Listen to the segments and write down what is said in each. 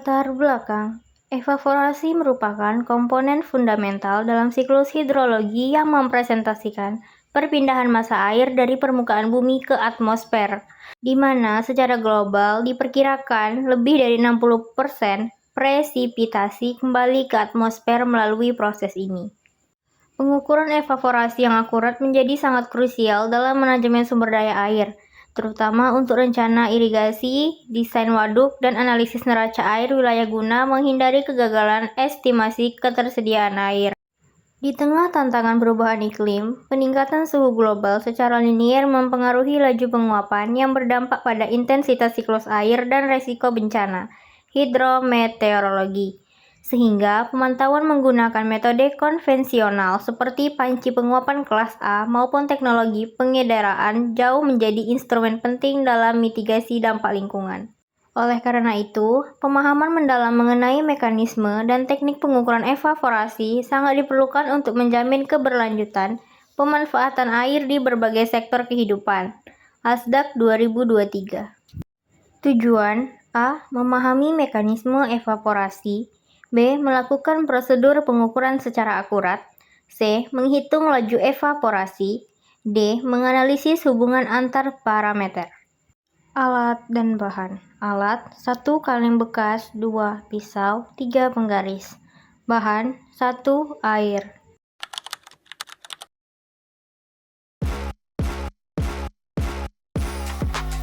Latar belakang. Evaporasi merupakan komponen fundamental dalam siklus hidrologi yang mempresentasikan perpindahan massa air dari permukaan bumi ke atmosfer, di mana secara global diperkirakan lebih dari 60% presipitasi kembali ke atmosfer melalui proses ini. Pengukuran evaporasi yang akurat menjadi sangat krusial dalam manajemen sumber daya air, terutama untuk rencana irigasi, desain waduk, dan analisis neraca air wilayah guna menghindari kegagalan estimasi ketersediaan air. Di tengah tantangan perubahan iklim, peningkatan suhu global secara linier mempengaruhi laju penguapan yang berdampak pada intensitas siklus air dan resiko bencana hidrometeorologi. Sehingga pemantauan menggunakan metode konvensional seperti panci penguapan kelas A maupun teknologi pengedaraan jauh menjadi instrumen penting dalam mitigasi dampak lingkungan. Oleh karena itu, pemahaman mendalam mengenai mekanisme dan teknik pengukuran evaporasi sangat diperlukan untuk menjamin keberlanjutan pemanfaatan air di berbagai sektor kehidupan. ASDAQ 2023. Tujuan A. Memahami mekanisme evaporasi. B. Melakukan prosedur pengukuran secara akurat. C. Menghitung laju evaporasi. D. Menganalisis hubungan antar parameter. Alat dan bahan. Alat 1 kaleng bekas, 2 pisau, 3 penggaris. Bahan 1 air.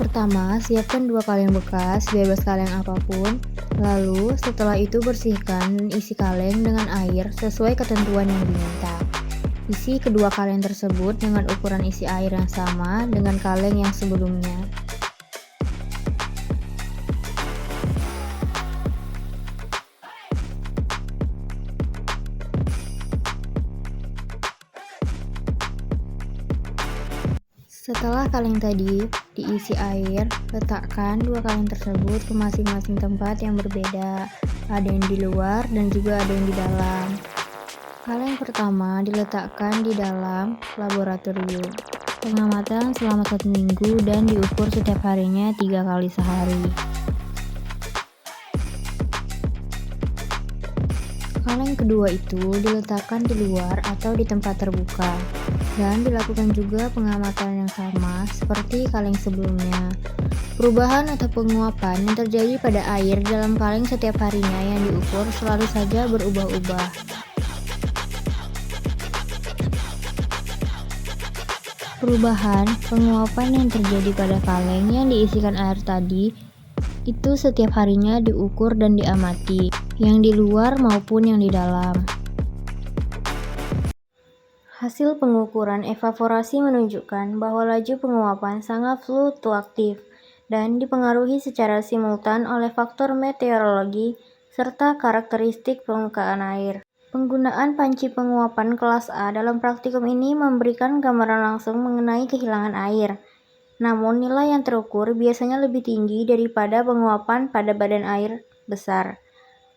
Pertama, siapkan 2 kaleng bekas, bebas kaleng apapun. Lalu, setelah itu bersihkan dan isi kaleng dengan air sesuai ketentuan yang diminta. Isi kedua kaleng tersebut dengan ukuran isi air yang sama dengan kaleng yang sebelumnya. Setelah kaleng tadi diisi air, letakkan 2 kaleng tersebut ke masing-masing tempat yang berbeda. Ada yang di luar dan juga ada yang di dalam. Kaleng pertama diletakkan di dalam laboratorium. Pengamatan selama 1 minggu dan diukur setiap harinya 3 kali sehari. Kaleng kedua itu diletakkan di luar atau di tempat terbuka, dan dilakukan juga pengamatan yang sama seperti kaleng sebelumnya. Perubahan atau penguapan yang terjadi pada air dalam kaleng setiap harinya yang diukur selalu saja berubah-ubah. Perubahan penguapan yang terjadi pada kaleng yang diisikan air tadi itu setiap harinya diukur dan diamati, yang di luar maupun yang di dalam. Hasil pengukuran evaporasi menunjukkan bahwa laju penguapan sangat fluktuatif dan dipengaruhi secara simultan oleh faktor meteorologi serta karakteristik permukaan air. Penggunaan panci penguapan kelas A dalam praktikum ini memberikan gambaran langsung mengenai kehilangan air. Namun nilai yang terukur biasanya lebih tinggi daripada penguapan pada badan air besar,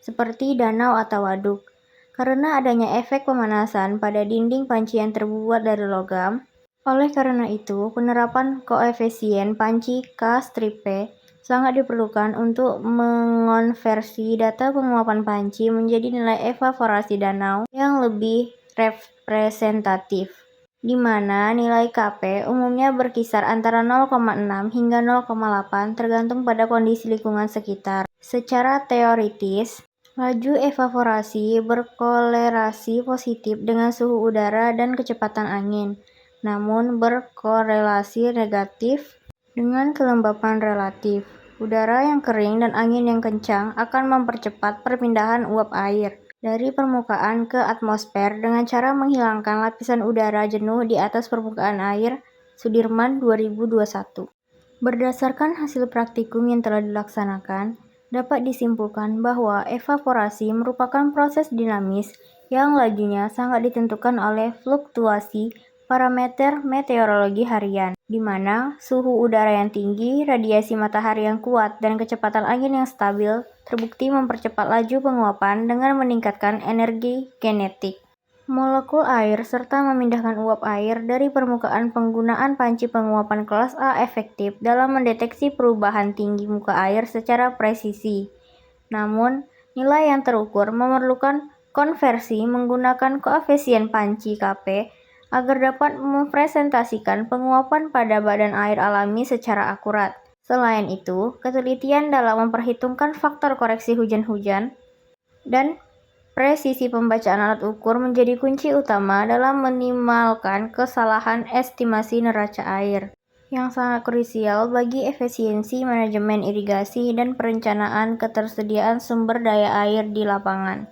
seperti danau atau waduk, karena adanya efek pemanasan pada dinding panci yang terbuat dari logam. Oleh karena itu, penerapan koefisien panci K-strip sangat diperlukan untuk mengonversi data penguapan panci menjadi nilai evaporasi danau yang lebih representatif, di mana nilai Kp umumnya berkisar antara 0,6 hingga 0,8 tergantung pada kondisi lingkungan sekitar. Secara teoritis, laju evaporasi berkolerasi positif dengan suhu udara dan kecepatan angin, namun berkorelasi negatif dengan kelembapan relatif. Udara yang kering dan angin yang kencang akan mempercepat perpindahan uap air dari permukaan ke atmosfer dengan cara menghilangkan lapisan udara jenuh di atas permukaan air. Sudirman 2021. Berdasarkan hasil praktikum yang telah dilaksanakan, dapat disimpulkan bahwa evaporasi merupakan proses dinamis yang lajunya sangat ditentukan oleh fluktuasi parameter meteorologi harian, di mana suhu udara yang tinggi, radiasi matahari yang kuat, dan kecepatan angin yang stabil terbukti mempercepat laju penguapan dengan meningkatkan energi kinetik molekul air serta memindahkan uap air dari permukaan. Penggunaan panci penguapan kelas A efektif dalam mendeteksi perubahan tinggi muka air secara presisi Namun, nilai yang terukur memerlukan konversi menggunakan koefisien panci Kp agar dapat mempresentasikan penguapan pada badan air alami secara akurat. Selain itu, ketelitian dalam memperhitungkan faktor koreksi hujan-hujan dan presisi pembacaan alat ukur menjadi kunci utama dalam meminimalkan kesalahan estimasi neraca air, yang sangat krusial bagi efisiensi manajemen irigasi dan perencanaan ketersediaan sumber daya air di lapangan.